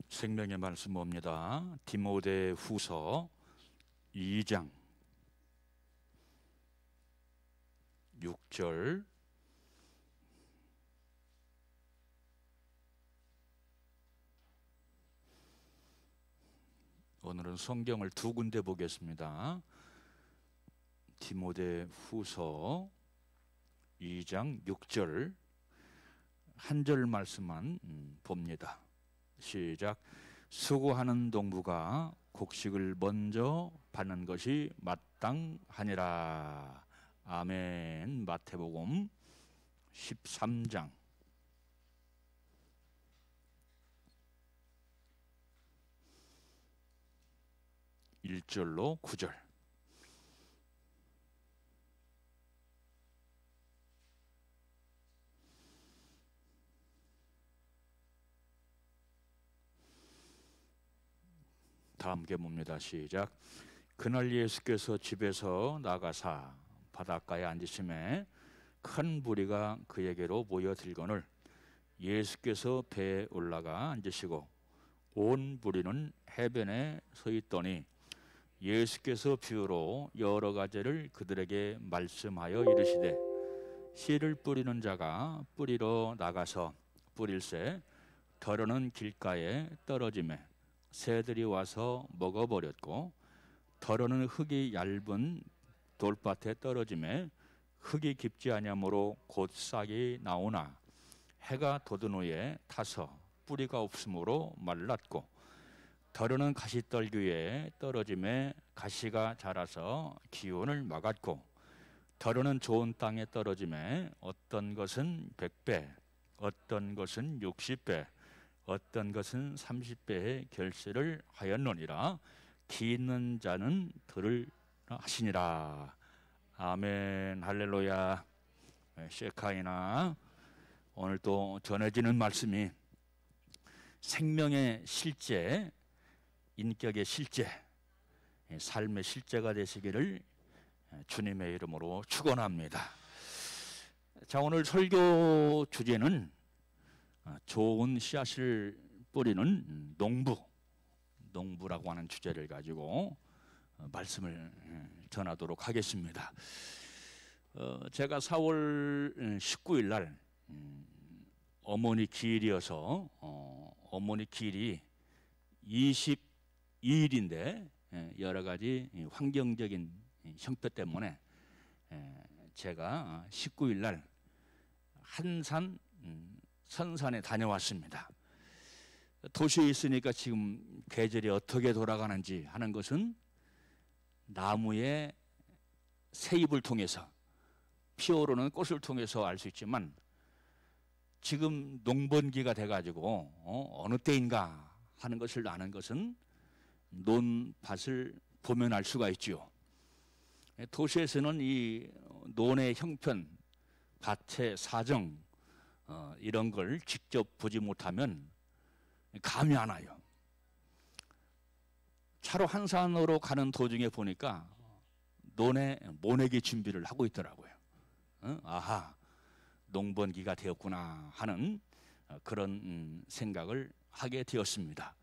생명의 말씀 봅니다. 디모데 후서 2장 6절 오늘은 성경을 두 군데 보겠습니다. 디모데 후서 2장 6절 한 절 말씀만 봅니다. 시작. 수고하는 동부가 곡식을 먼저 받는 것이 마땅하니라. 아멘. 마태복음 13장 1절로 9절. 다 함께 봅니다. 시작. 그날 예수께서 집에서 나가사 바닷가에 앉으심에 큰 무리가 그에게로 모여들거늘 예수께서 배에 올라가 앉으시고 온 무리는 해변에 서 있더니 예수께서 비유로 여러 가지를 그들에게 말씀하여 이르시되 씨를 뿌리는 자가 뿌리러 나가서 뿌릴새 더러는 길가에 떨어지매 새들이 와서 먹어버렸고 더러는 흙이 얇은 돌밭에 떨어지매 흙이 깊지 아니하므로 곧 싹이 나오나 해가 돋은 후에 타서 뿌리가 없으므로 말랐고 더러는 가시떨기에 떨어지매 가시가 자라서 기운을 막았고 더러는 좋은 땅에 떨어지매 어떤 것은 100배 어떤 것은 60배 어떤 것은 30배의 결실을 하였느니라. 기 있는 자는 들으라 하시니라. 아멘. 할렐루야. 셰카이나. 오늘 또 전해지는 말씀이 생명의 실제, 인격의 실제, 삶의 실제가 되시기를 주님의 이름으로 축원합니다. 자, 오늘 설교 주제는 좋은 씨앗을 뿌리는 농부라고 하는 주제를 가지고 말씀을 전하도록 하겠습니다. 제가 4월 19일 날 어머니 기일이어서 어머니 기일이 22일인데 여러 가지 환경적인 형편 때문에 제가 19일 날 한산 선산에 다녀왔습니다. 도시에 있으니까 지금 계절이 어떻게 돌아가는지 하는 것은 나무의 새잎을 통해서 피어오르는 꽃을 통해서 알 수 있지만 지금 농번기가 돼가지고 어느 때인가 하는 것을 아는 것은 논밭을 보면 알 수가 있죠. 도시에서는 이 논의 형편, 밭의 사정 이런 걸 직접 보지 못하면 감이 안 와요. 차로 한산으로 가는 도중에 보니까 논에 모내기 준비를 하고 있더라고요. 아하, 농번기가 되었구나 하는 그런 생각을 하게 되었습니다.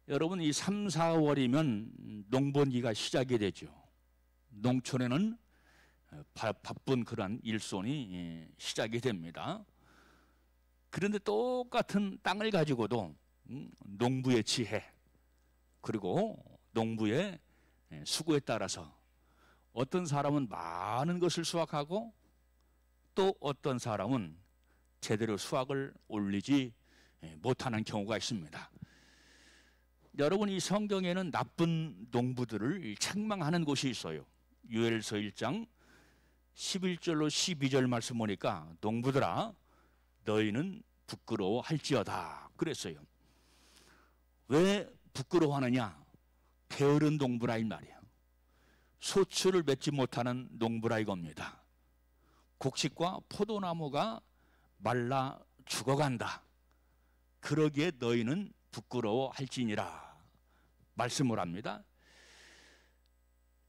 여러분, 이 3, 4월이면 농번기가 시작이 되죠. 농촌에는 바쁜 그런 일손이 시작이 됩니다. 그런데 똑같은 땅을 가지고도 농부의 지혜 그리고 농부의 수고에 따라서 어떤 사람은 많은 것을 수확하고 또 어떤 사람은 제대로 수확을 올리지 못하는 경우가 있습니다. 여러분, 이 성경에는 나쁜 농부들을 책망하는 곳이 있어요. 요엘서 1장 11절로 12절 말씀 보니까 농부들아 너희는 부끄러워할지어다 그랬어요. 왜 부끄러워하느냐? 게으른 농부라 이 말이에요. 소출을 맺지 못하는 농부라 이겁니다. 곡식과 포도나무가 말라 죽어간다. 그러기에 너희는 부끄러워할지니라 말씀을 합니다.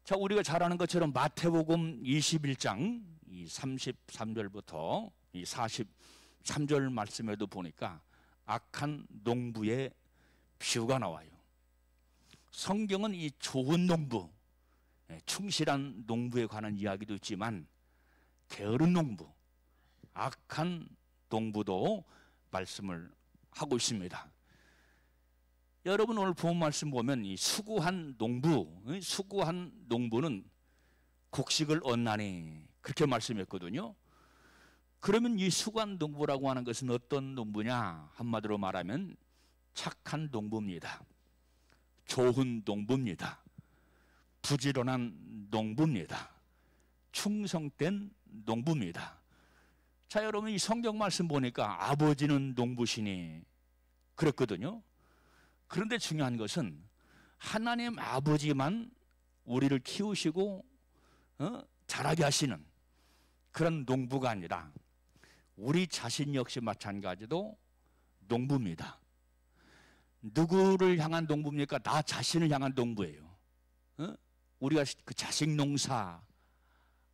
자, 우리가 잘 아는 것처럼 마태복음 21장 이 33절부터 이 43절 말씀에도 보니까 악한 농부의 비유가 나와요. 성경은 이 좋은 농부, 충실한 농부에 관한 이야기도 있지만 게으른 농부, 악한 농부도 말씀을 하고 있습니다. 여러분 오늘 본 말씀 보면 이 수고한 농부는 곡식을 얻나니 그렇게 말씀했거든요. 그러면 이 수고한 농부라고 하는 것은 어떤 농부냐? 한마디로 말하면 착한 농부입니다. 좋은 농부입니다. 부지런한 농부입니다. 충성된 농부입니다. 자, 여러분 이 성경 말씀 보니까 아버지는 농부시니 그랬거든요. 그런데 중요한 것은 하나님 아버지만 우리를 키우시고 자라게 하시는 그런 농부가 아니라 우리 자신 역시 마찬가지로 농부입니다. 누구를 향한 농부입니까? 나 자신을 향한 농부예요. 우리가 그 자식 농사라고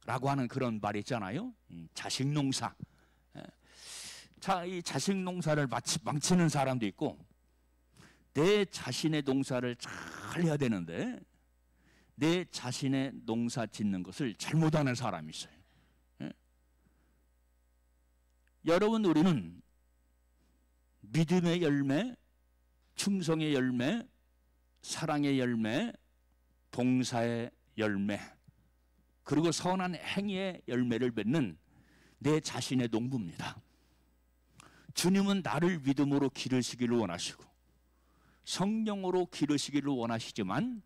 하는 그런 말이 있잖아요. 자식 농사. 자, 이 자식 농사를 망치는 사람도 있고 내 자신의 농사를 잘 해야 되는데 내 자신의 농사 짓는 것을 잘못하는 사람이 있어요. 여러분 우리는 믿음의 열매, 충성의 열매, 사랑의 열매, 봉사의 열매, 그리고 선한 행위의 열매를 맺는 내 자신의 농부입니다. 주님은 나를 믿음으로 기르시기를 원하시고 성령으로 기르시기를 원하시지만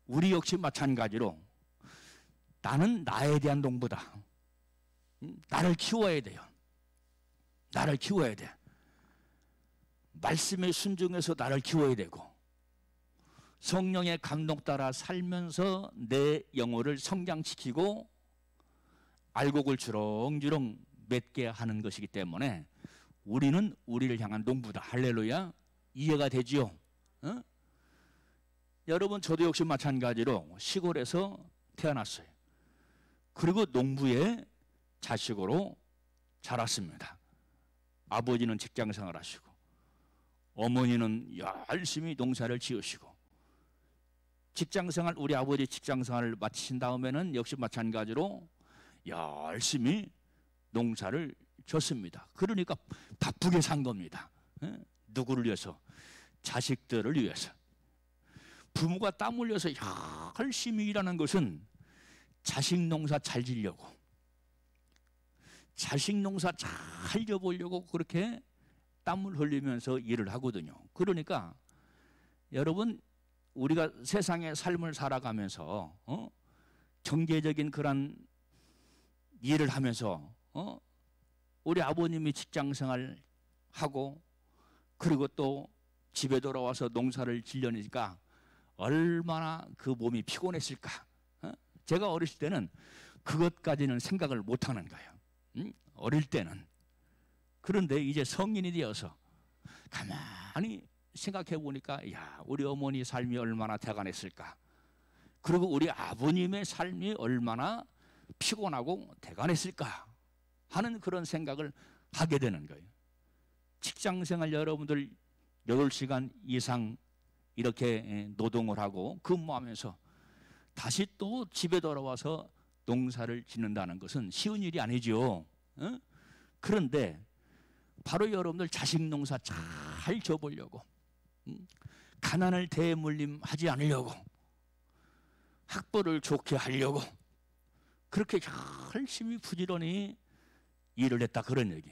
우리 역시 마찬가지로 나는 나에 대한 농부다. 나를 키워야 돼요. 나를 키워야 돼. 말씀에 순종해서 나를 키워야 되고 성령의 감동 따라 살면서 내 영혼을 성장시키고 알곡을 주렁주렁 맺게 하는 것이기 때문에 우리는 우리를 향한 농부다. 할렐루야. 이해가 되지요? 여러분 저도 역시 마찬가지로 시골에서 태어났어요. 그리고 농부의 자식으로 자랐습니다. 아버지는 직장생활 하시고 어머니는 열심히 농사를 지으시고 직장생활, 우리 아버지 직장생활을 마치신 다음에는 역시 마찬가지로 열심히 농사를 졌습니다. 그러니까 바쁘게 산 겁니다. 누구를 위해서? 자식들을 위해서. 부모가 땀 흘려서 열심히 일하는 것은 자식 농사 잘 지려고, 자식 농사 잘 져보려고 그렇게 땀을 흘리면서 일을 하거든요. 그러니까 여러분 우리가 세상의 삶을 살아가면서 경제적인 그런 일을 하면서 우리 아버님이 직장생활 하고 그리고 또 집에 돌아와서 농사를 지려니까 얼마나 그 몸이 피곤했을까. 제가 어렸을 때는 그것까지는 생각을 못하는 거예요. 어릴 때는. 그런데 이제 성인이 되어서 가만히 생각해 보니까 우리 어머니 삶이 얼마나 대간했을까. 그리고 우리 아버님의 삶이 얼마나 피곤하고 대간했을까 하는 그런 생각을 하게 되는 거예요. 직장생활 여러분들 8시간 이상 이렇게 노동을 하고 근무하면서 다시 또 집에 돌아와서 농사를 짓는다는 것은 쉬운 일이 아니죠. 그런데 바로 여러분들 자식 농사 잘 져보려고, 가난을 대물림하지 않으려고, 학벌을 좋게 하려고 그렇게 열심히 부지런히 일을 했다, 그런 얘기.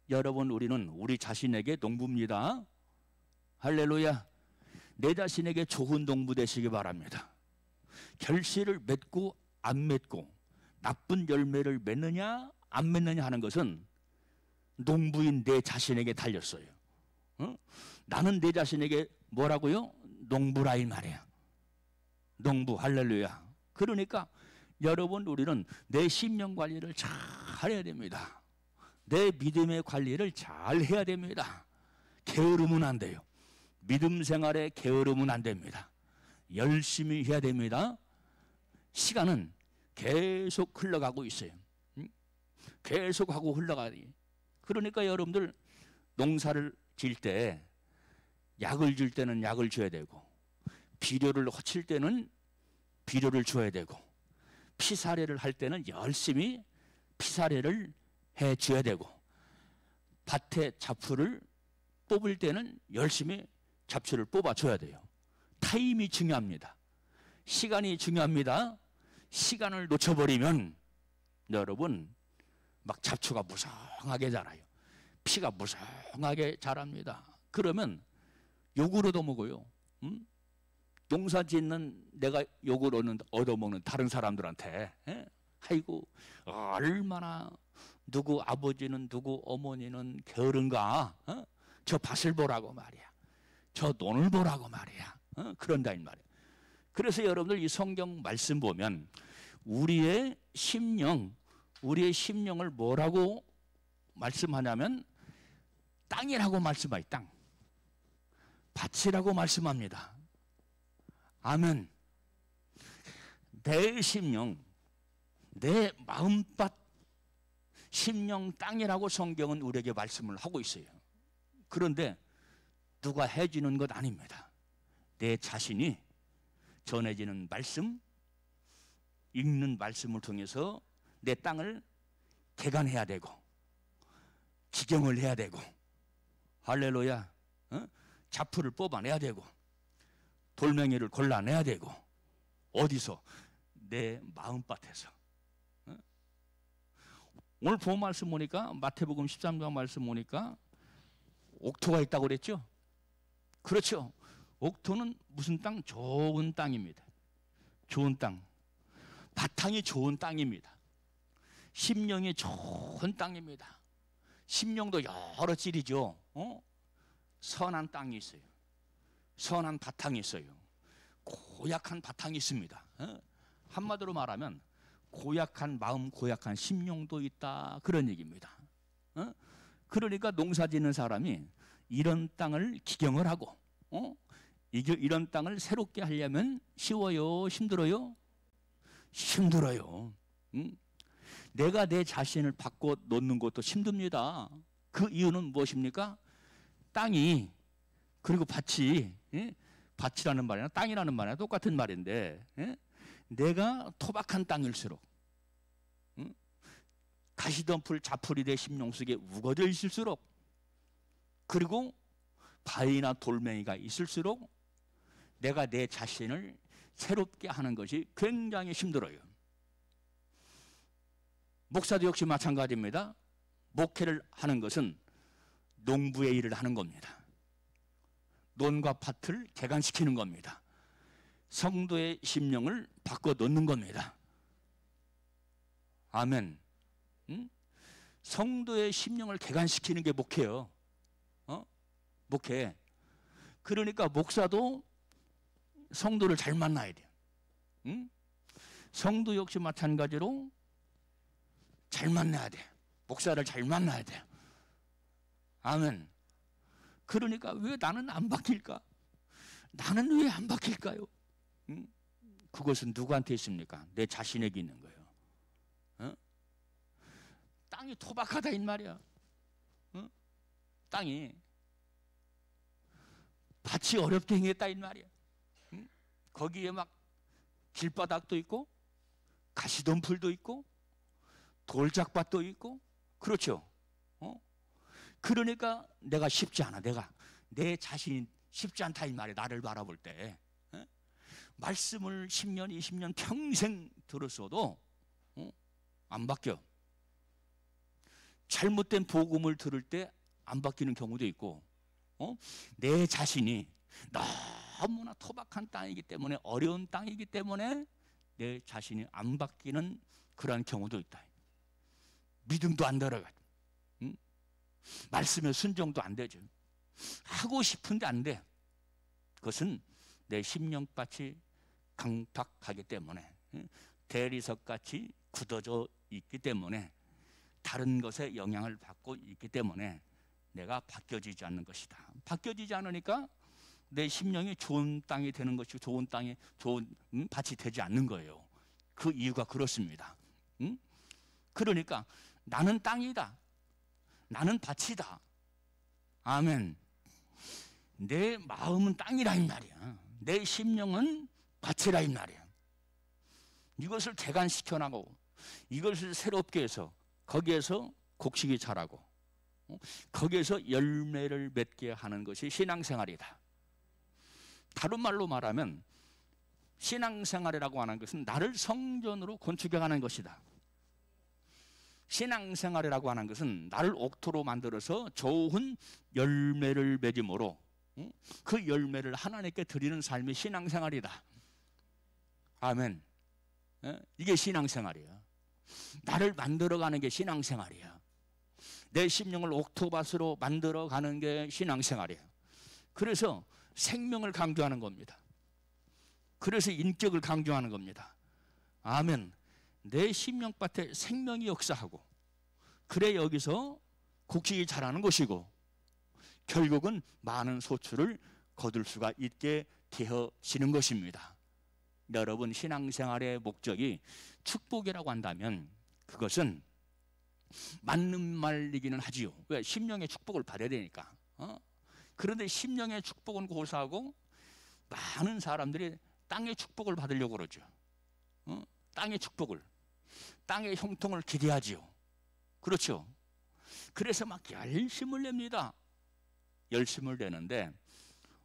여러분 우리는 우리 자신에게 농부입니다. 할렐루야. 내 자신에게 좋은 농부 되시기 바랍니다. 결실을 맺고 안 맺고 나쁜 열매를 맺느냐 안 맺느냐 하는 것은 농부인 내 자신에게 달렸어요. 나는 내 자신에게 뭐라고요? 농부라 이 말이야. 농부. 할렐루야. 그러니까 여러분 우리는 내 심령 관리를 잘 해야 됩니다. 내 믿음의 관리를 잘 해야 됩니다. 게으르면 안 돼요. 믿음 생활에 게으르면 안 됩니다. 열심히 해야 됩니다. 시간은 계속 흘러가고 있어요. 계속 하고 흘러가니. 그러니까 여러분들 농사를 지을 때 약을 줄 때는 약을 줘야 되고, 비료를 허칠 때는 비료를 줘야 되고, 피사례를 할 때는 열심히 피사례를 해 줘야 되고, 밭에 잡초를 뽑을 때는 열심히 잡초를 뽑아 줘야 돼요. 타임이 중요합니다. 시간이 중요합니다. 시간을 놓쳐버리면 여러분 막 잡초가 무성하게 자라요. 피가 무성하게 자랍니다. 그러면 욕을 얻어먹어요. 농사 짓는 내가 욕을 얻어먹는 다른 사람들한테, 아이고 얼마나 누구 아버지는 누구 어머니는 게으른가, 저 밭을 보라고 말이야, 저 논을 보라고 말이야, 그런다 이 말이야. 그래서 여러분들 이 성경 말씀 보면 우리의 심령을 뭐라고 말씀하냐면 땅이라고 말씀하요. 땅, 밭이라고 말씀합니다. 아멘. 내 심령, 내 마음밭, 심령 땅이라고 성경은 우리에게 말씀을 하고 있어요. 그런데 누가 해주는 것 아닙니다. 내 자신이 전해지는 말씀, 읽는 말씀을 통해서 내 땅을 개간해야 되고, 지경을 해야 되고, 할렐루야, 잡초를 뽑아내야 되고, 돌멩이를 골라내야 되고, 어디서? 내 마음밭에서. 오늘 본 말씀 보니까 마태복음 13장 말씀 보니까 옥토가 있다고 그랬죠? 그렇죠. 옥토는 무슨 땅? 좋은 땅입니다. 좋은 땅. 바탕이 좋은 땅입니다. 심령이 좋은 땅입니다. 심령도 여러 찔이죠. 선한 땅이 있어요. 선한 바탕이 있어요. 고약한 바탕이 있습니다. 한마디로 말하면 고약한 마음, 고약한 심령도 있다, 그런 얘기입니다. 그러니까 농사 짓는 사람이 이런 땅을 기경을 하고, 이런 땅을 새롭게 하려면 쉬워요, 힘들어요? 힘들어요. 내가 내 자신을 바꿔 놓는 것도 힘듭니다. 그 이유는 무엇입니까? 땅이, 그리고 밭이, 밭이라는 말이나 땅이라는 말이나 똑같은 말인데, 내가 토박한 땅일수록, 가시덤불 자풀이 내 심령 속에 우거져 있을수록, 그리고 바위나 돌멩이가 있을수록 내가 내 자신을 새롭게 하는 것이 굉장히 힘들어요. 목사도 역시 마찬가지입니다. 목회를 하는 것은 농부의 일을 하는 겁니다. 논과 밭을 개간시키는 겁니다. 성도의 심령을 바꿔 놓는 겁니다. 아멘. 성도의 심령을 개간시키는 게 목회예요. 목회. 그러니까 목사도 성도를 잘 만나야 돼요. 성도 역시 마찬가지로 잘 만나야 돼. 목사를 잘 만나야 돼. 아멘. 그러니까 왜 나는 안 바뀔까? 나는 왜 안 바뀔까요? 그것은 누구한테 있습니까? 내 자신에게 있는 거예요. 땅이 토박하다 이 말이야. 땅이 밭이 어렵게 행했다 이 말이야. 거기에 막 길바닥도 있고 가시덤불도 있고 돌짝밭도 있고, 그렇죠? 그러니까 내가 쉽지 않아. 내 자신이 쉽지 않다 이 말이야. 나를 바라볼 때. 말씀을 10년, 20년 평생 들었어도 안 바뀌어. 잘못된 복음을 들을 때 안 바뀌는 경우도 있고, 내 자신이 너무나 토박한 땅이기 때문에, 어려운 땅이기 때문에 내 자신이 안 바뀌는 그러한 경우도 있다. 믿음도 안 들어가. 말씀에 순종도 안 되죠. 하고 싶은데 안 돼. 그것은 내 심령밭이 강팍하기 때문에, 대리석같이 굳어져 있기 때문에, 다른 것에 영향을 받고 있기 때문에 내가 바뀌어지지 않는 것이다. 바뀌어지지 않으니까 내 심령이 좋은 땅이 되는 것이고, 좋은 땅이 좋은 밭이 되지 않는 거예요. 그 이유가 그렇습니다. 그러니까 나는 땅이다, 나는 밭이다. 아멘. 내 마음은 땅이라 이 말이야. 내 심령은 밭이라 이 말이야. 이것을 개간시켜나가고 이것을 새롭게 해서 거기에서 곡식이 자라고 거기에서 열매를 맺게 하는 것이 신앙생활이다. 다른 말로 말하면 신앙생활이라고 하는 것은 나를 성전으로 건축해가는 것이다. 신앙생활이라고 하는 것은 나를 옥토로 만들어서 좋은 열매를 맺음으로 그 열매를 하나님께 드리는 삶이 신앙생활이다. 아멘. 이게 신앙생활이야. 나를 만들어가는 게 신앙생활이야. 내 심령을 옥토밭으로 만들어가는 게 신앙생활이야. 그래서 생명을 강조하는 겁니다. 그래서 인격을 강조하는 겁니다. 아멘. 내 심령밭에 생명이 역사하고 그래 여기서 곡식이 자라는 것이고 결국은 많은 소출을 거둘 수가 있게 되어지는 것입니다. 여러분, 신앙생활의 목적이 축복이라고 한다면 그것은 맞는 말이기는 하지요. 왜? 심령의 축복을 받아야 되니까. 그런데 심령의 축복은 고사하고 많은 사람들이 땅의 축복을 받으려고 그러죠. 땅의 축복을, 땅의 형통을 기대하지요. 그렇죠. 그래서 막 열심을 냅니다. 열심을 내는데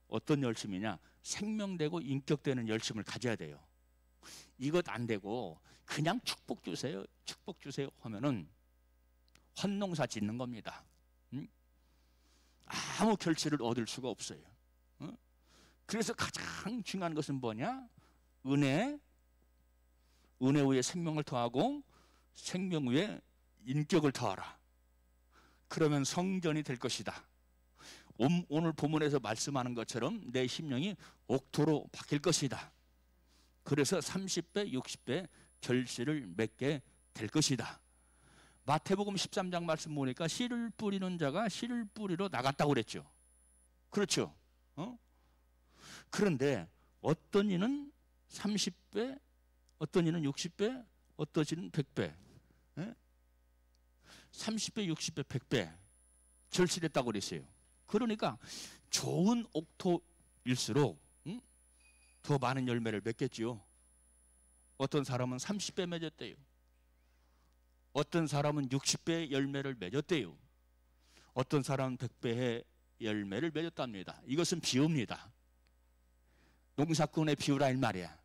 어떤 열심이냐? 생명되고 인격되는 열심을 가져야 돼요. 이것 안 되고 그냥 축복 주세요, 축복 주세요 하면은 헛농사 짓는 겁니다. 아무 결실을 얻을 수가 없어요. 그래서 가장 중요한 것은 뭐냐? 은혜 위에 생명을 더하고 생명 위에 인격을 더하라. 그러면 성전이 될 것이다. 오늘 본문에서 말씀하는 것처럼 내 심령이 옥토로 바뀔 것이다. 그래서 30배, 60배 결실을 맺게 될 것이다. 마태복음 13장 말씀 보니까 씨를 뿌리는 자가 씨를 뿌리러 나갔다고 그랬죠. 그렇죠. 그런데 어떤 이는 30배, 어떤 이는 60배, 어떤 이는 100배. 30배, 60배, 100배 절실했다고 그랬어요. 그러니까 좋은 옥토일수록 더 많은 열매를 맺겠지요. 어떤 사람은 30배 맺었대요. 어떤 사람은 60배 열매를 맺었대요. 어떤 사람은 100배의 열매를 맺었답니다. 이것은 비유입니다. 농사꾼의 비유라 이 말이야.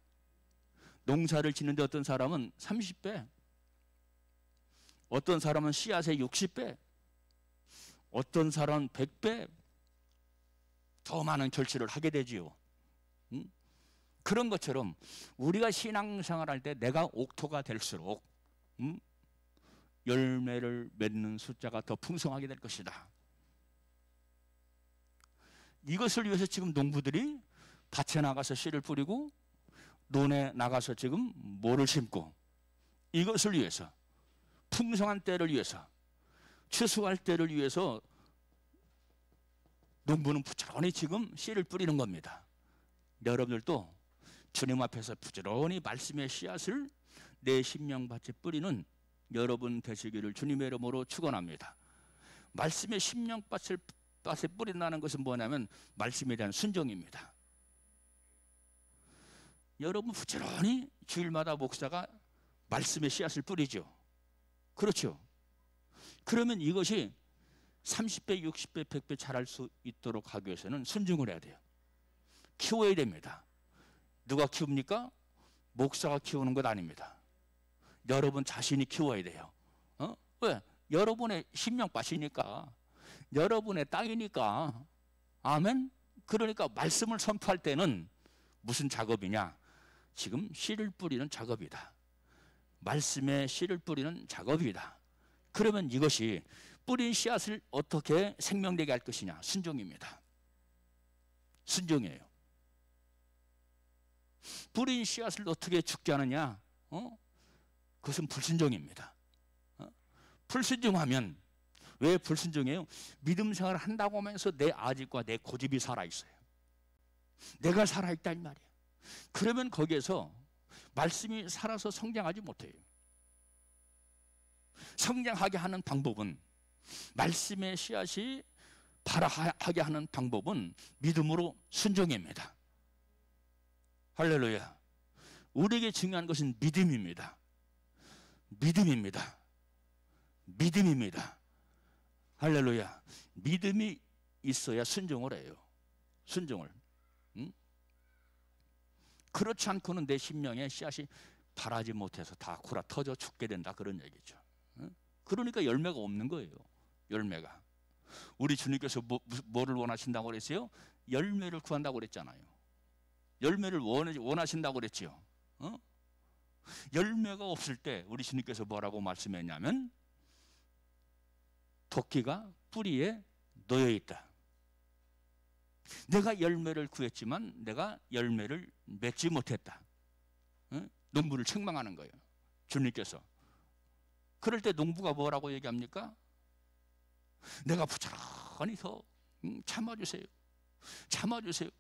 농사를 짓는데 어떤 사람은 30배, 어떤 사람은 씨앗의 60배, 어떤 사람은 100배 더 많은 결실을 하게 되지요. 그런 것처럼 우리가 신앙생활할 때 내가 옥토가 될수록 열매를 맺는 숫자가 더 풍성하게 될 것이다. 이것을 위해서 지금 농부들이 밭에 나가서 씨를 뿌리고 논에 나가서 지금 모를 심고 이것을 위해서 풍성한 때를 위해서 추수할 때를 위해서 농부는 부지런히 지금 씨를 뿌리는 겁니다. 여러분들도 주님 앞에서 부지런히 말씀의 씨앗을 내 심령밭에 뿌리는 여러분 되시기를 주님의 이름으로 축원합니다. 말씀의 심령밭에 뿌린다는 것은 뭐냐면 말씀에 대한 순종입니다. 여러분 부지런히 주일마다 목사가 말씀의 씨앗을 뿌리죠. 그렇죠. 그러면 이것이 30배, 60배, 100배 자랄 수 있도록 하기 위해서는 순종을 해야 돼요. 키워야 됩니다. 누가 키웁니까? 목사가 키우는 것 아닙니다. 여러분 자신이 키워야 돼요. 왜? 여러분의 심령밭이니까, 여러분의 땅이니까. 아멘? 그러니까 말씀을 선포할 때는 무슨 작업이냐? 지금 씨를 뿌리는 작업이다. 말씀에 씨를 뿌리는 작업이다. 그러면 이것이 뿌린 씨앗을 어떻게 생명되게 할 것이냐? 순종입니다. 순종이에요. 뿌린 씨앗을 어떻게 죽게 하느냐? 그것은 불순종입니다. 불순종하면, 왜 불순종해요? 믿음 생활을 한다고 하면서 내 아집과 내 고집이 살아있어요. 내가 살아있다 이 말이야. 그러면 거기에서 말씀이 살아서 성장하지 못해요. 성장하게 하는 방법은 말씀의 씨앗이 바라하게 하는 방법은 믿음으로 순종입니다. 할렐루야. 우리에게 중요한 것은 믿음입니다. 믿음입니다. 믿음입니다. 할렐루야. 믿음이 있어야 순종을 해요. 순종을. 응? 그렇지 않고는 내 심령에 씨앗이 바라지 못해서 다 굴아 터져 죽게 된다, 그런 얘기죠. 응? 그러니까 열매가 없는 거예요. 열매가. 우리 주님께서 뭐를 원하신다고 그랬어요? 열매를 구한다고 그랬잖아요. 열매를 원하신다고 그랬지요. 어? 열매가 없을 때 우리 주님께서 뭐라고 말씀했냐면 도끼가 뿌리에 놓여 있다. 내가 열매를 구했지만 내가 열매를 맺지 못했다. 어? 농부를 책망하는 거예요, 주님께서. 그럴 때 농부가 뭐라고 얘기합니까? 내가 부지런히 더 참아주세요. 참아주세요.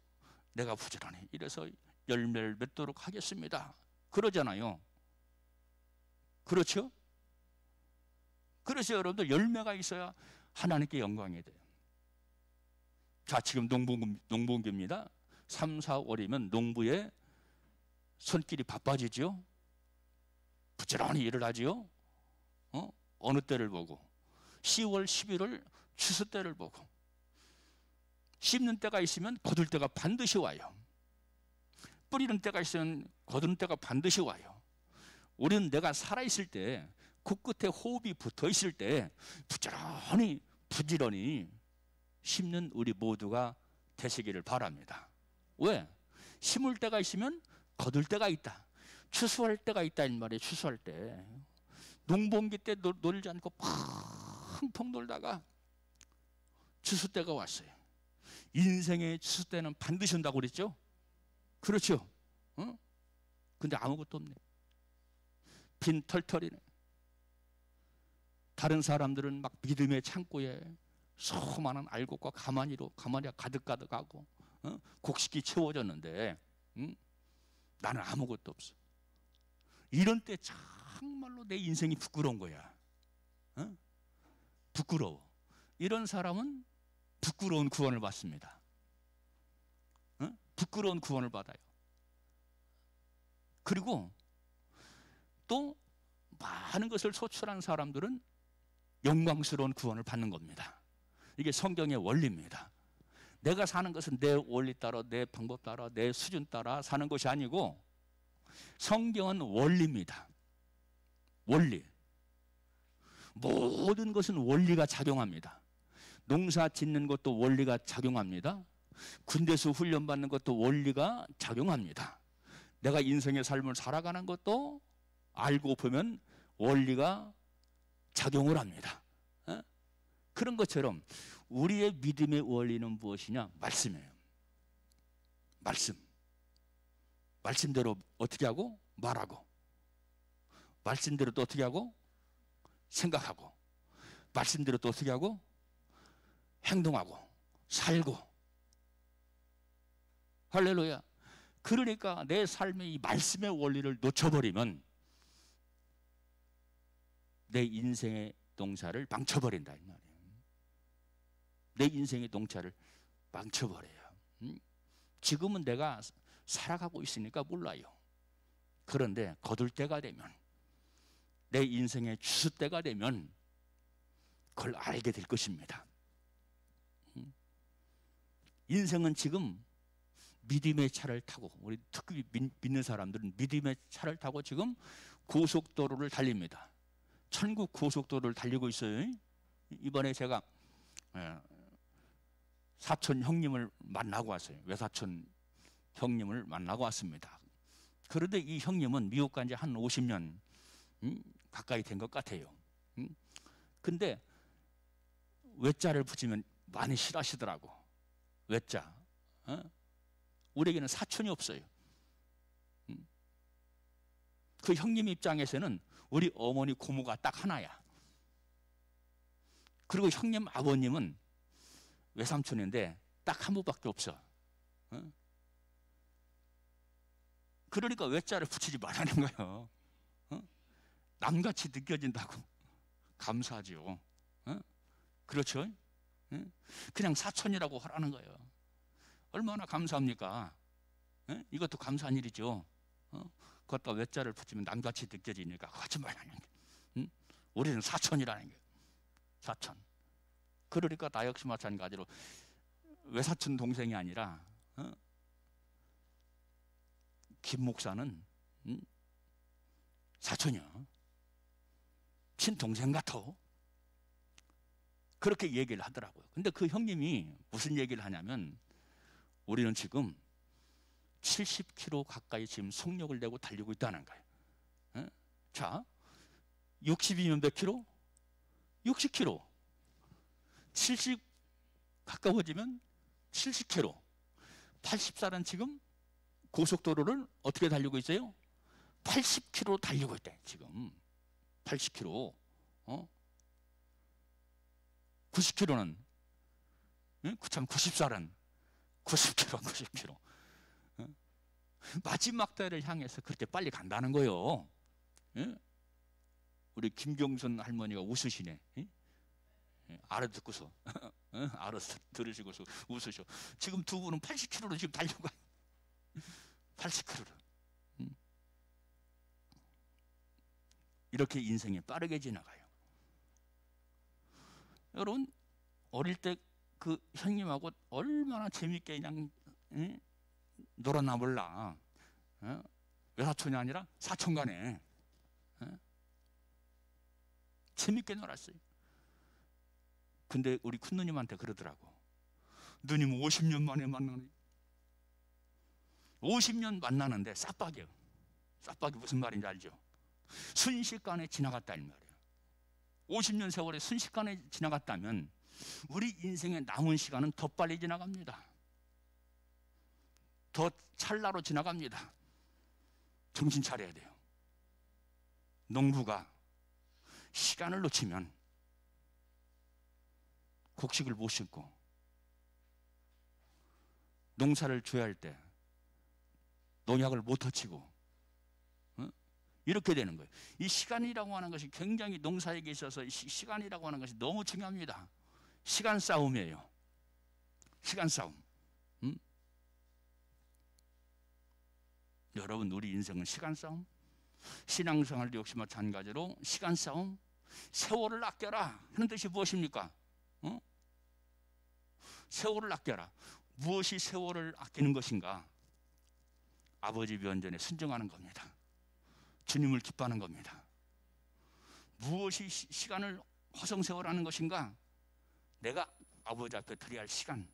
내가 부지런히 이래서 열매를 맺도록 하겠습니다. 그러잖아요. 그렇죠? 그래서 여러분들 열매가 있어야 하나님께 영광이 돼요. 자, 지금 농번기입니다. 3, 4, 5이면 농부의 손길이 바빠지죠. 부지런히 일을 하지요. 어느 때를 보고 10월, 11월 추수 때를 보고 심는 때가 있으면 거둘 때가 반드시 와요. 뿌리는 때가 있으면 거두는 때가 반드시 와요. 우리는 내가 살아있을 때, 코끝에 호흡이 붙어있을 때 부지런히 심는 우리 모두가 되시기를 바랍니다. 왜? 심을 때가 있으면 거둘 때가 있다. 추수할 때가 있다, 이 말이에요. 추수할 때. 농번기 때 놀지 않고 펑펑 놀다가 추수 때가 왔어요. 인생의 추수 때는 반드시 온다고 그랬죠? 그렇죠? 어? 근데 아무것도 없네. 빈 털털이네. 다른 사람들은 막 믿음의 창고에 수많은 알곡과 가마니가 가득가득하고 곡식이 채워졌는데 나는 아무것도 없어. 이런 때 정말로 내 인생이 부끄러운 거야. 부끄러워. 이런 사람은 부끄러운 구원을 받습니다. 부끄러운 구원을 받아요. 그리고 또 많은 것을 소출한 사람들은 영광스러운 구원을 받는 겁니다. 이게 성경의 원리입니다. 내가 사는 것은 내 원리 따라, 내 방법 따라, 내 수준 따라 사는 것이 아니고 성경은 원리입니다. 원리. 모든 것은 원리가 작용합니다. 농사 짓는 것도 원리가 작용합니다. 군대에서 훈련받는 것도 원리가 작용합니다. 내가 인생의 삶을 살아가는 것도 알고 보면 원리가 작용을 합니다. 그런 것처럼 우리의 믿음의 원리는 무엇이냐? 말씀이에요. 말씀. 말씀대로 어떻게 하고? 말하고. 말씀대로 또 어떻게 하고? 생각하고. 말씀대로 또 어떻게 하고? 행동하고. 살고. 할렐루야. 그러니까 내 삶의 이 말씀의 원리를 놓쳐버리면 내 인생의 농사를 망쳐버린다, 이 말이에요. 내 인생의 농사를 망쳐버려요. 지금은 내가 살아가고 있으니까 몰라요. 그런데 거둘 때가 되면, 내 인생의 추수 때가 되면 그걸 알게 될 것입니다. 인생은 지금 믿음의 차를 타고, 우리 특히 믿는 사람들은 믿음의 차를 타고 지금 고속도로를 달립니다. 천국 고속도로를 달리고 있어요. 이번에 제가 사촌 형님을 만나고 왔어요. 외사촌 형님을 만나고 왔습니다. 그런데 이 형님은 미국 간 지 한 50년 가까이 된 것 같아요. 근데 외자를 붙이면 많이 싫어하시더라고. 외자. 우리에게는 사촌이 없어요. 그 형님 입장에서는 우리 어머니 고모가 딱 하나야. 그리고 형님 아버님은 외삼촌인데 딱 한 분밖에 없어. 그러니까 외자를 붙이지 말라는 거예요. 남같이 느껴진다고. 감사하죠. 그렇죠? 그냥 사촌이라고 하라는 거예요. 얼마나 감사합니까? 이것도 감사한 일이죠. 그것도 외자를 붙이면 남같이 느껴지니까 하지 말라는 게. 우리는 사촌이라는 게. 사촌. 그러니까 나 역시 마찬가지로 외사촌 동생이 아니라 김 목사는 사촌이야. 친동생 같아. 그렇게 얘기를 하더라고요. 근데 그 형님이 무슨 얘기를 하냐면 우리는 지금 70km 가까이 지금 속력을 내고 달리고 있다는 거예요. 자, 60이면 몇 킬로? 60km. 70 가까워지면 70km. 80살은 지금 고속도로를 어떻게 달리고 있어요? 80km 달리고 있대 지금. 80km. 90km는 참 90살은 90km, 90km. 마지막 때를 향해서 그렇게 빨리 간다는 거예요. 우리 김경선 할머니가 웃으시네. 알아듣고서 알아서 들으시고서 웃으셔. 지금 두 분은 80km로 지금 달려가. 80km로. 이렇게 인생이 빠르게 지나가요. 여러분 어릴 때 그 형님하고 얼마나 재밌게 그냥 놀았나 몰라. 외사촌이 아니라 사촌간에 재밌게 놀았어요. 근데 우리 큰 누님한테 그러더라고. 누님 50년 만에 만나네. 50년 만나는데 싹박이요. 싹박이 무슨 말인지 알죠? 순식간에 지나갔다 이 말이에요. 50년 세월에 순식간에 지나갔다면 우리 인생의 남은 시간은 더 빨리 지나갑니다. 더 찰나로 지나갑니다. 정신 차려야 돼요. 농부가 시간을 놓치면 곡식을 못 심고 농사를 줘야 할 때 농약을 못 터치고 이렇게 되는 거예요. 이 시간이라고 하는 것이 굉장히 농사에게 있어서 시간이라고 하는 것이 너무 중요합니다. 시간 싸움이에요. 시간 싸움. 여러분 우리 인생은 시간 싸움. 신앙생활도 역시 마찬가지로 시간 싸움. 세월을 아껴라 하는 뜻이 무엇입니까? 세월을 아껴라. 무엇이 세월을 아끼는 것인가? 아버지 면전에 순종하는 겁니다. 주님을 기뻐하는 겁니다. 무엇이 시간을 허송세월하는 것인가? 내가 아버지 앞에 드려야 할 시간,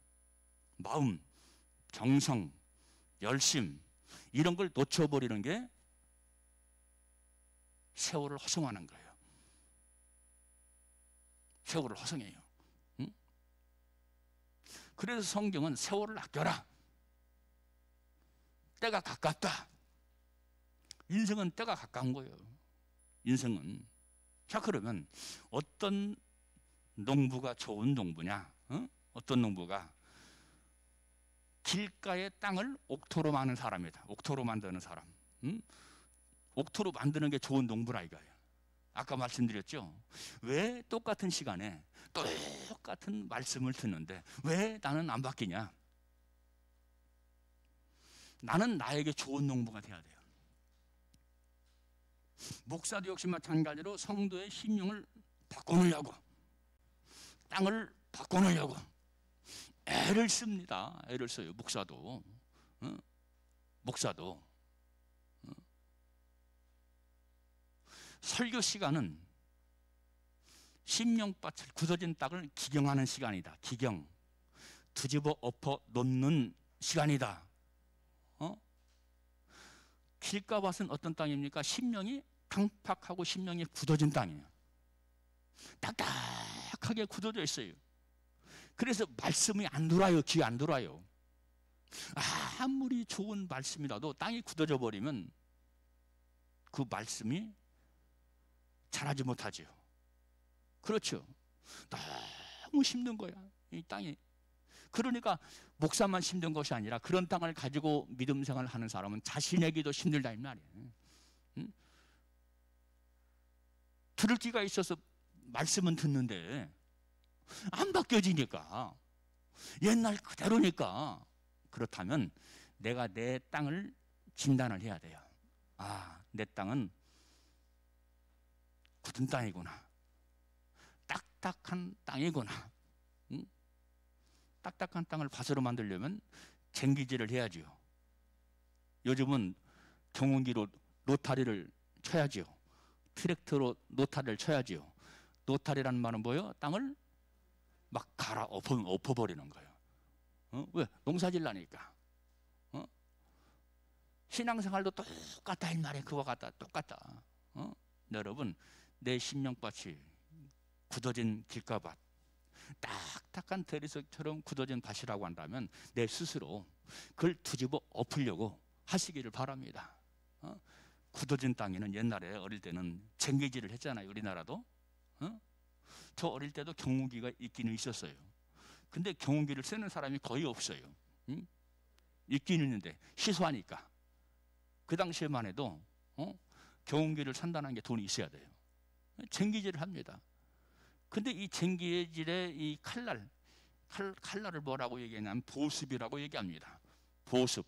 마음, 정성, 열심 이런 걸 놓쳐버리는 게 세월을 허송하는 거예요. 세월을 허송해요. 그래서 성경은 세월을 아껴라. 때가 가깝다. 인생은 때가 가까운 거예요. 인생은. 자 그러면 어떤 농부가 좋은 농부냐? 어떤 농부가 길가의 땅을 옥토로 만드는 사람이다. 옥토로 만드는 사람. 옥토로 만드는 게 좋은 농부라 이거예요. 아까 말씀드렸죠. 왜 똑같은 시간에 똑같은 말씀을 듣는데 왜 나는 안 바뀌냐? 나는 나에게 좋은 농부가 돼야 돼요. 목사도 역시 마찬가지로 성도의 심령을 바꿔놓으려고 땅을 바꿔놓으려고 애를 씁니다. 애를 써요. 목사도 목사도 설교 시간은 심령밭을 굳어진 땅을 기경하는 시간이다. 기경 뒤집어 엎어 놓는 시간이다. 길가밭은 어떤 땅입니까? 심령이 강팍하고 심령이 굳어진 땅이에요. 딱딱하게 굳어져 있어요. 그래서 말씀이 안 돌아요. 귀에 안 돌아요. 아무리 좋은 말씀이라도 땅이 굳어져 버리면 그 말씀이 자라지 못하죠. 그렇죠. 너무 힘든 거야 이 땅이. 그러니까 목사만 힘든 것이 아니라 그런 땅을 가지고 믿음 생활을 하는 사람은 자신에게도 힘들다 이 말이에요. 들을 귀가 있어서 말씀은 듣는데 안 바뀌어지니까. 옛날 그대로니까. 그렇다면 내가 내 땅을 진단을 해야 돼요. 아, 내 땅은 굳은 땅이구나. 딱딱한 땅이구나. 응? 딱딱한 땅을 밭으로 만들려면 쟁기질을 해야지요. 요즘은 경운기로 노타리를 쳐야지요. 트랙터로 노타리를 쳐야지요. 노타리라는 말은 뭐예요? 땅을 막 갈아 엎어버리는 거예요. 왜? 농사질 나니까. 신앙생활도 똑같다 이 말이에요. 그와 같다. 똑같다. 여러분, 내 심령밭이 굳어진 길가밭, 딱딱한 대리석처럼 굳어진 밭이라고 한다면 내 스스로 그걸 뒤집어 엎으려고 하시기를 바랍니다. 굳어진 땅에는 옛날에 어릴 때는 쟁기질을 했잖아요. 우리나라도. 저 어릴 때도 경운기가 있기는 있었어요. 근데 경운기를 쓰는 사람이 거의 없어요. 있긴 있는데 희소하니까. 그 당시에만 해도 경운기를 산다는 게 돈이 있어야 돼요. 쟁기질을 합니다. 근데 이 쟁기질의 이 칼날을 뭐라고 얘기하냐면 보습이라고 얘기합니다. 보습.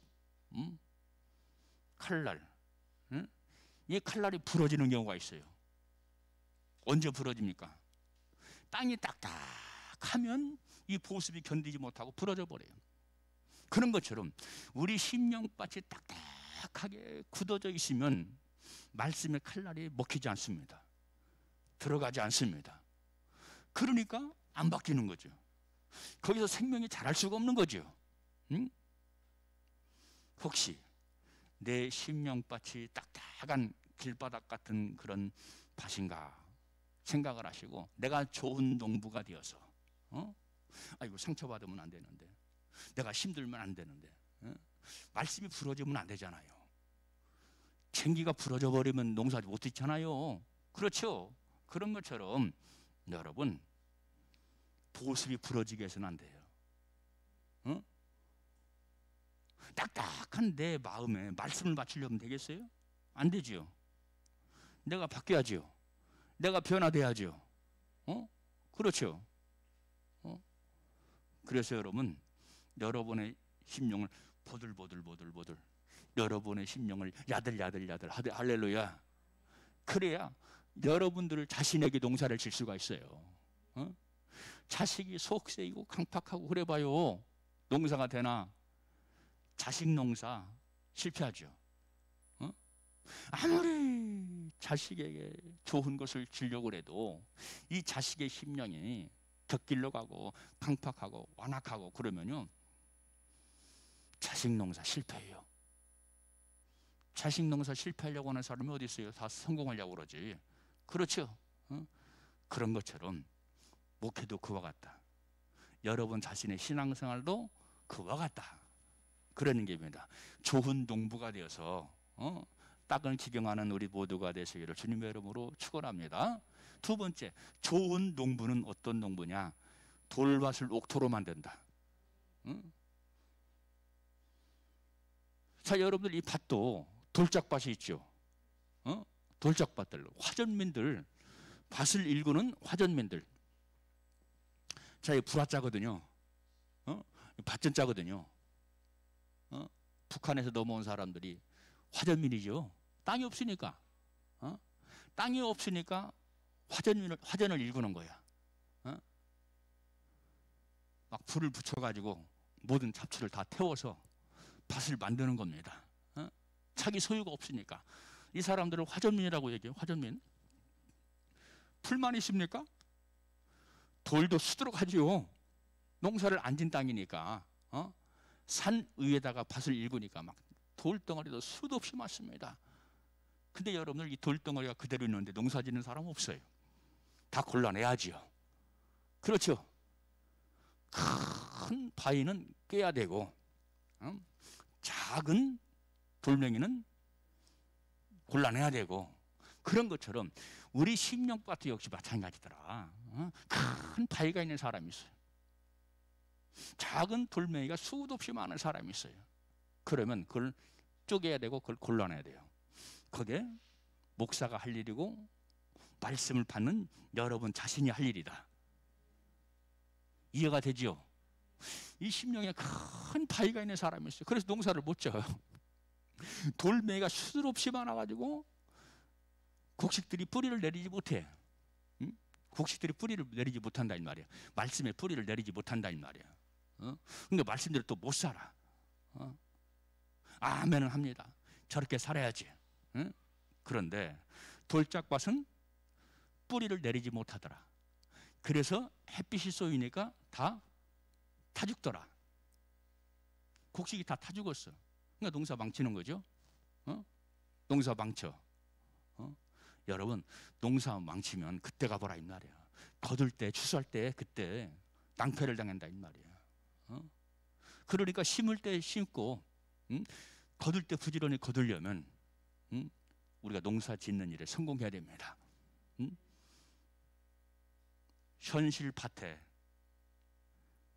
칼날. 이 칼날이 부러지는 경우가 있어요. 언제 부러집니까? 땅이 딱딱하면 이 보습이 견디지 못하고 부러져 버려요. 그런 것처럼 우리 심령밭이 딱딱하게 굳어져 있으면 말씀의 칼날이 먹히지 않습니다. 들어가지 않습니다. 그러니까 안 바뀌는 거죠. 거기서 생명이 자랄 수가 없는 거죠. 혹시 내 심령밭이 딱딱한 길바닥 같은 그런 밭인가 생각을 하시고, 내가 좋은 농부가 되어서 아이고 상처받으면 안 되는데, 내가 힘들면 안 되는데, 말씀이 부러지면 안 되잖아요. 쟁기가 부러져 버리면 농사 못 짓잖아요. 그렇죠? 그런 것처럼 여러분, 보습이 부러지게 해서는 안 돼요. 딱딱한 내 마음에 말씀을 맞추려면 되겠어요? 안 되지요. 내가 바뀌어야지요. 내가 변화돼야죠. 그렇죠. 그래서 여러분, 여러분의 심령을 보들보들 여러분의 심령을 야들야들 할렐루야. 그래야 여러분들 자신에게 농사를 질 수가 있어요. 자식이 속세이고 강팍하고 그래 봐요. 농사가 되나? 자식 농사 실패하죠. 아무리 자식에게 좋은 것을 주려고 해도 이 자식의 심령이 곁길로 가고 강팍하고 완악하고 그러면요, 자식 농사 실패해요. 자식 농사 실패하려고 하는 사람이 어디 있어요? 다 성공하려고 그러지. 그렇죠? 그런 것처럼 목회도 그와 같다. 여러분 자신의 신앙생활도 그와 같다. 그러는 게입니다. 좋은 농부가 되어서 땅을 기경하는 우리 모두가 되시기를 주님의 이름으로 축원합니다. 두 번째, 좋은 농부는 어떤 농부냐? 돌밭을 옥토로 만든다. 자, 여러분들 이 밭도 돌짝밭이 있죠. 돌짝밭들, 화전민들, 밭을 일구는 화전민들. 자, 이 불화자거든요. 밭전자거든요. 북한에서 넘어온 사람들이 화전민이죠. 땅이 없으니까. 땅이 없으니까 화전을 일구는 거야. 막 불을 붙여가지고 모든 잡초를 다 태워서 밭을 만드는 겁니다. 자기 소유가 없으니까. 이 사람들을 화전민이라고 얘기해요. 화전민. 풀만 있습니까? 돌도 수두룩 하지요. 농사를 안 진 땅이니까. 산 위에다가 밭을 일구니까 막 돌덩어리도 수도 없이 많습니다. 근데 여러분들 이 돌덩어리가 그대로 있는데 농사 짓는 사람 없어요. 다 골라내야지요. 그렇죠? 큰 바위는 깨야 되고 작은 돌멩이는 골라내야 되고, 그런 것처럼 우리 심령밭도 역시 마찬가지더라. 큰 바위가 있는 사람이 있어요. 작은 돌멩이가 수도 없이 많은 사람이 있어요. 그러면 그걸 쪼개야 되고 그걸 골라내야 돼요. 그게 목사가 할 일이고 말씀을 받는 여러분 자신이 할 일이다. 이해가 되죠? 이 심령에 큰 바위가 있는 사람이 있어요. 그래서 농사를 못 져요. 돌멩이가 수없이 많아가지고 곡식들이 뿌리를 내리지 못해. 응? 곡식들이 뿌리를 내리지 못한다 이 말이야. 말씀에 뿌리를 내리지 못한다 이 말이야. 근데 말씀대로 또 못 살아. 아멘은 합니다. 저렇게 살아야지. 응? 그런데 돌짝밭은 뿌리를 내리지 못하더라. 그래서 햇빛이 쏘이니까 다 타 죽더라. 곡식이 다 타 죽었어. 그러니까 농사 망치는 거죠. 농사 망쳐. 여러분, 농사 망치면 그때 가보라 이 말이야. 거둘 때, 추수할 때 그때 낭패를 당한다 이 말이야. 그러니까 심을 때 심고, 거둘 때 부지런히 거두려면 우리가 농사 짓는 일에 성공해야 됩니다. 현실 밭에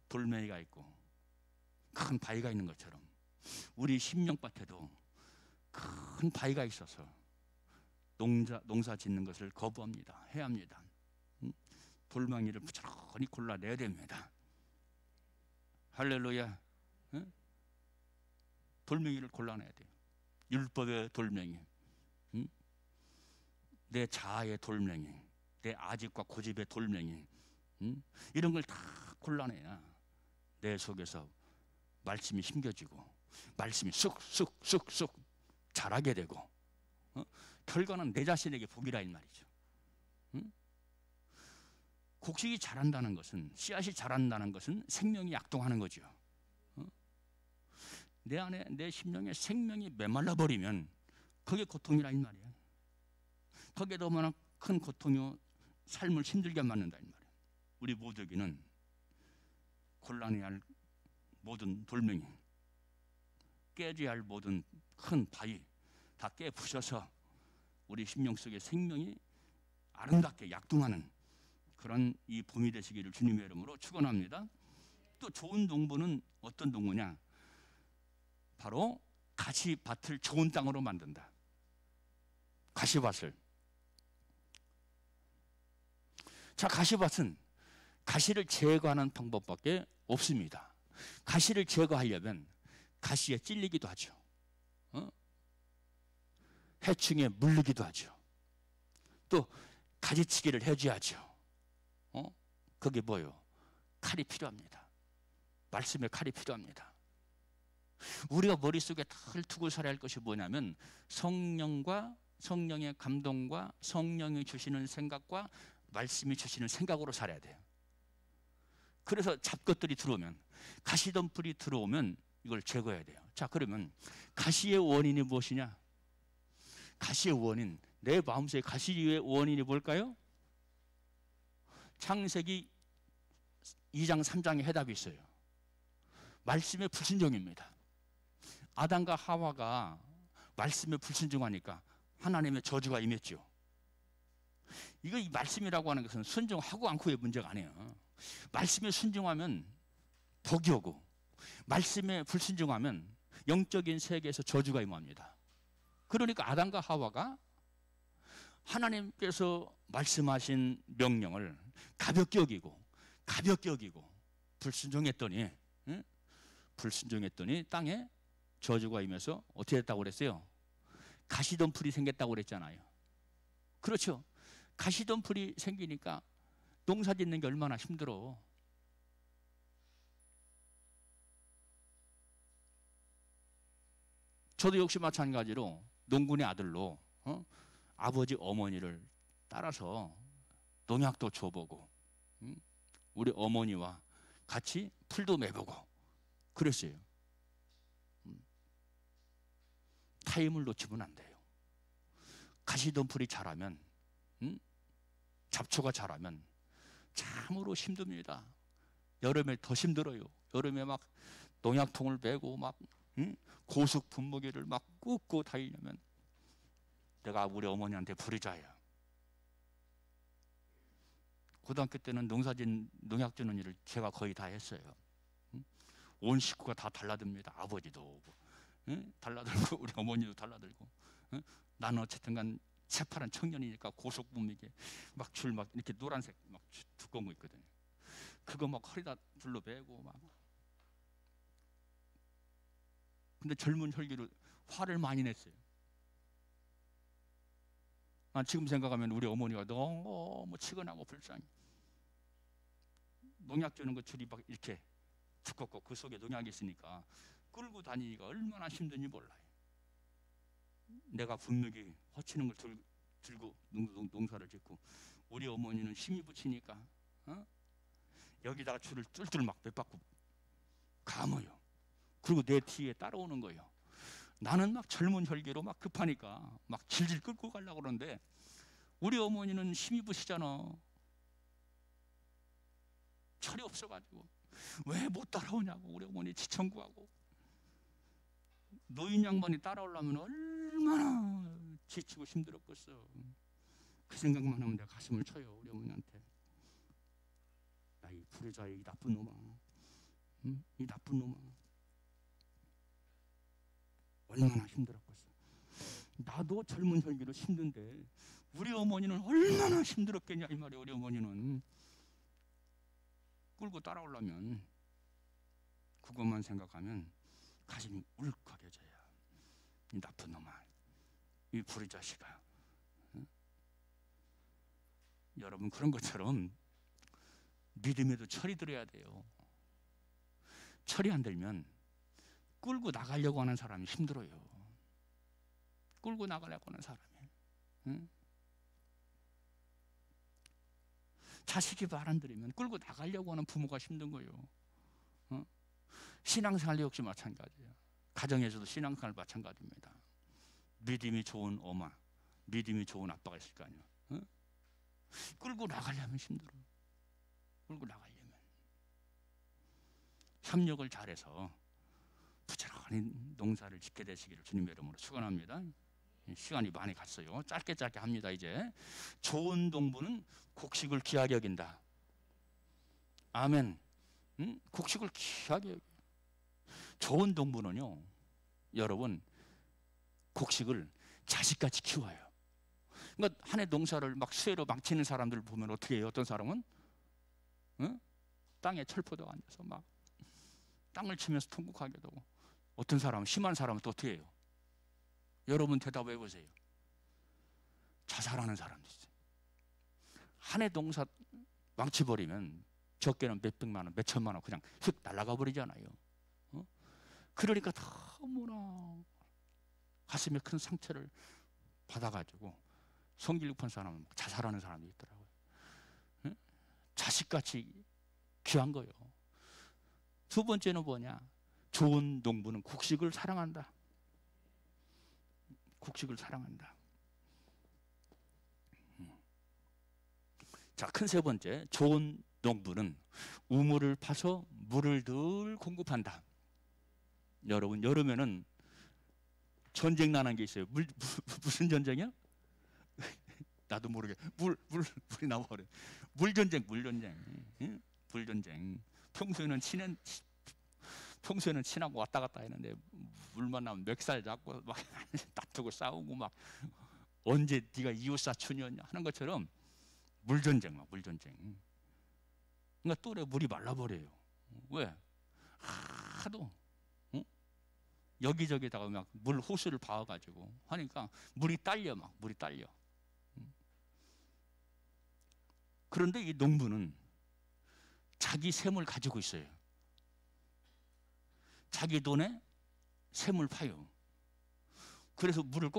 돌멩이가 있고 큰 바위가 있는 것처럼 우리 심령밭에도 큰 바위가 있어서 농사 짓는 것을 거부합니다. 해야 합니다. 돌멩이를 부지런히 골라내야 됩니다. 할렐루야. 돌멩이를 골라내야 돼요. 율법의 돌멩이, 내 자아의 돌멩이, 내 아집과 고집의 돌멩이, 이런 걸 다 골라내야 내 속에서 말씀이 심겨지고 말씀이 쑥쑥쑥쑥 자라게 되고, 결과는 내 자신에게 복이라 이 말이죠. 곡식이 자란다는 것은, 씨앗이 자란다는 것은 생명이 약동하는 거죠. 내 안에, 내 심령에 생명이 메말라 버리면 그게 고통이라 이 말이야. 거기에 너무나 큰 고통이 삶을 힘들게 만든다 이 말이야. 우리 모두에게는 곤란해야 할 모든 돌멩이, 깨져야 할 모든 큰 바위 다 깨부셔서 우리 심령 속에 생명이 아름답게 약동하는 그런 이 봄이 되시기를 주님의 이름으로 축원합니다. 또 좋은 농부는 어떤 농부냐? 바로 가시밭을 좋은 땅으로 만든다. 가시밭을. 자, 가시밭은 가시를 제거하는 방법밖에 없습니다. 가시를 제거하려면 가시에 찔리기도 하죠. 해충에 물리기도 하죠. 또 가지치기를 해줘야죠. 그게 뭐예요? 칼이 필요합니다. 말씀의 칼이 필요합니다. 우리가 머릿속에 다 두고 살아야 할 것이 뭐냐면 성령과 성령의 감동과 성령이 주시는 생각과 말씀이 주시는 생각으로 살아야 돼요. 그래서 잡것들이 들어오면, 가시덤불이 들어오면 이걸 제거해야 돼요. 자, 그러면 가시의 원인이 무엇이냐? 가시의 원인, 내 마음속에 가시의 원인이 뭘까요? 창세기 2장 3장에 해답이 있어요. 말씀의 불순종입니다. 아담과 하와가 말씀에 불순종하니까 하나님의 저주가 임했죠. 이거 이 말씀이라고 하는 것은 순종하고 않고의 문제가 아니에요. 말씀에 순종하면 복이 오고, 말씀에 불순종하면 영적인 세계에서 저주가 임합니다. 그러니까 아담과 하와가 하나님께서 말씀하신 명령을 가볍게 여기고 불순종했더니, 불순종했더니 땅에 저주가 임해서 어떻게 됐다고 그랬어요? 가시덤불이 생겼다고 그랬잖아요. 그렇죠. 가시덤불이 생기니까 농사 짓는 게 얼마나 힘들어. 저도 역시 마찬가지로 농군의 아들로 아버지 어머니를 따라서 농약도 줘보고, 우리 어머니와 같이 풀도 매보고 그랬어요. 타임을 놓치면 안 돼요. 가시덤불이 자라면, 잡초가 자라면 참으로 힘듭니다. 여름에 더 힘들어요. 여름에 막 농약통을 메고 막 고속 분무기를 막 꽂고 다니려면 내가 우리 어머니한테 부르자요. 고등학교 때는 농약 주는 일을 제가 거의 다 했어요. 온 식구가 다 달라듭니다. 아버지도 오고, 달라들고 우리 어머니도 달라들고. 나는 어쨌든 간 새파란 청년이니까 고속 분무기에 막 줄 막 이렇게 노란색 막 두꺼운 거 있거든요. 그거 막 허리다 둘러매고 막. 근데 젊은 혈기로 화를 많이 냈어요. 지금 생각하면 우리 어머니가 너무 치근하고 불쌍해. 농약 주는 거 줄이 막 이렇게 두껍고 그 속에 농약이 있으니까 끌고 다니기가 얼마나 힘든지 몰라요. 내가 분명히 허치는 걸 들고 농사를 짓고 우리 어머니는 힘이 붙이니까 여기다가 줄을 뚫뚫 막 몇 바퀴 감아요. 그리고 내 뒤에 따라오는 거예요. 나는 막 젊은 혈기로 막 급하니까 막 질질 끌고 가려고 그러는데 우리 어머니는 힘이 붙이잖아. 철이 없어가지고 왜 못 따라오냐고 우리 어머니 지청구하고. 노인 양반이 따라오려면 얼마나 지치고 힘들었겠어. 그 생각만 하면 내가 가슴을 쳐요. 우리 어머니한테. 야, 이 불효자, 이 나쁜 놈아, 이 나쁜 놈아, 얼마나 힘들었겠어. 나도 젊은 혈기로 힘든데 우리 어머니는 얼마나 힘들었겠냐 이 말이에요. 우리 어머니는 끌고 따라오려면 그것만 생각하면 가슴이 울컥해져요. 이 나쁜 놈아, 이 불효자식아. 여러분, 그런 것처럼 믿음에도 철이 들어야 돼요. 철이 안 들면 끌고 나가려고 하는 사람이 힘들어요. 끌고 나가려고 하는 사람이. 자식이 말 안 들으면 끌고 나가려고 하는 부모가 힘든 거예요. 신앙생활 역시 마찬가지예요. 가정에서도 신앙생활 마찬가지입니다. 믿음이 좋은 엄마, 믿음이 좋은 아빠가 있을 거 아니에요. 끌고 나가려면 힘들어. 끌고 나가려면 협력을 잘해서 부지런히 농사를 짓게 되시기를 주님의 이름으로 축원합니다. 시간이 많이 갔어요. 짧게 합니다. 이제 좋은 동부는 곡식을 귀하게 여긴다. 아멘. 곡식을 귀하게 여겨. 좋은 동부는요, 여러분, 곡식을 자식같이 키워요. 그러니까 한 해 농사를 막 수해로 망치는 사람들 보면 어떻게 해요? 어떤 사람은 땅에 철포도 앉아서 막 땅을 치면서 통곡하게 되고, 어떤 사람은, 심한 사람은 또 어떻게 해요? 여러분 대답해 보세요. 자살하는 사람도 있어요. 한 해 농사 망치버리면 적게는 몇백만 원, 몇천만 원 그냥 휙 날아가 버리잖아요. 그러니까 너무나 가슴에 큰 상처를 받아가지고 성질급한 사람은 자살하는 사람이 있더라고요. 자식같이 귀한 거예요. 두 번째는 뭐냐? 좋은 농부는 곡식을 사랑한다. 곡식을 사랑한다. 자, 큰 세 번째, 좋은 농부는 우물을 파서 물을 늘 공급한다. 여러분, 여름에는 전쟁 나는 게 있어요. 무슨 전쟁이야? 나도 모르게 물이 나와버려. 물전쟁. 물전쟁. 평소에는 친하고 왔다 갔다 했는데 물만 나면 멱살 잡고 막 다투고 싸우고 막 언제 네가 이웃 사촌이었냐 하는 것처럼 물전쟁. 그러니까 또래 물이 말라버려요. 왜? 하도 여기저기다가 막 물 호수를 봐가지고 하니까 물이 딸려. 그런데 이 농부는 자기 샘을 가지고 있어요. 자기 돈에 샘을 파요. 그래서 물을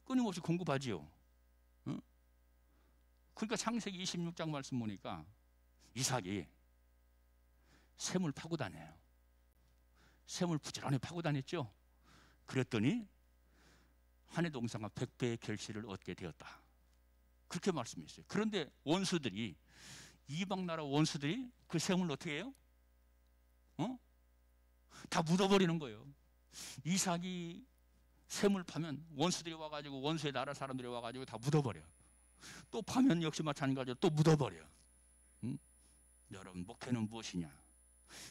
끊임없이 공급하지요. 그러니까 창세기 26장 말씀 보니까 이삭이 샘을 파고 다녀요. 샘을 부지런히 파고 다녔죠. 그랬더니 한 해 농사가 100배의 결실을 얻게 되었다. 그렇게 말씀했어요. 그런데 원수들이, 이방 나라 원수들이 그 샘을 어떻게 해요? 다 묻어버리는 거예요. 이삭이 샘을 파면 원수들이 와가지고, 원수의 나라 사람들이 와가지고 다 묻어버려. 또 파면 역시 마찬가지로 또 묻어버려. 여러분, 목회는 무엇이냐?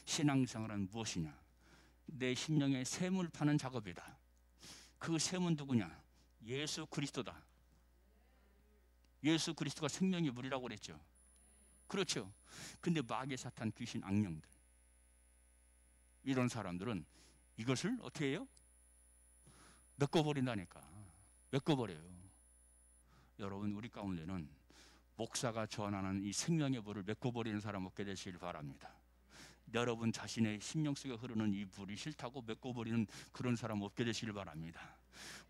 신앙생활은 무엇이냐? 내 심령에 샘을 파는 작업이다. 그 샘은 누구냐? 예수 그리스도다. 예수 그리스도가 생명의 물이라고 그랬죠. 그렇죠. 근데 마귀, 사탄, 귀신, 악령들, 이런 사람들은 이것을 어떻게 해요? 메꿔버린다니까. 메꿔버려요. 여러분, 우리 가운데는 목사가 전하는 이 생명의 불을 메꿔버리는 사람 없게 되시길 바랍니다. 여러분 자신의 심령 속에 흐르는 이 불이 싫다고 메꿔버리는 그런 사람 없게 되시길 바랍니다.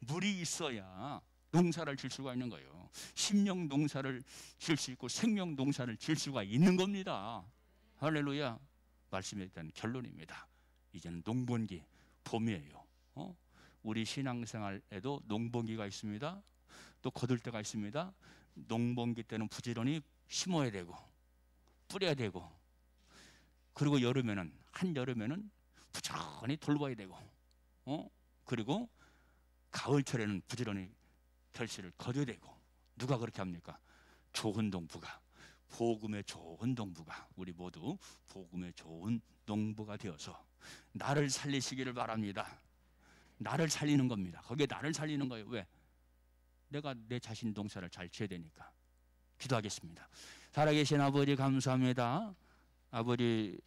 물이 있어야 농사를 질 수가 있는 거예요. 심령 농사를 질 수 있고 생명 농사를 질 수가 있는 겁니다. 할렐루야. 말씀에 대한 결론입니다. 이제는 농번기, 봄이에요. 우리 신앙생활에도 농번기가 있습니다. 또 거둘 때가 있습니다. 농번기 때는 부지런히 심어야 되고 뿌려야 되고, 그리고 여름에는, 한여름에는 부지런히 돌봐야 되고, 그리고 가을철에는 부지런히 결실을 거둬야 되고. 누가 그렇게 합니까? 좋은 농부가, 복음의 좋은 농부가, 우리 모두 복음의 좋은 농부가 되어서 나를 살리시기를 바랍니다. 나를 살리는 겁니다. 거기에 나를 살리는 거예요. 왜? 내가 내 자신 농사를 잘 지어야 되니까. 기도하겠습니다. 살아계신 아버지, 감사합니다. 아버지,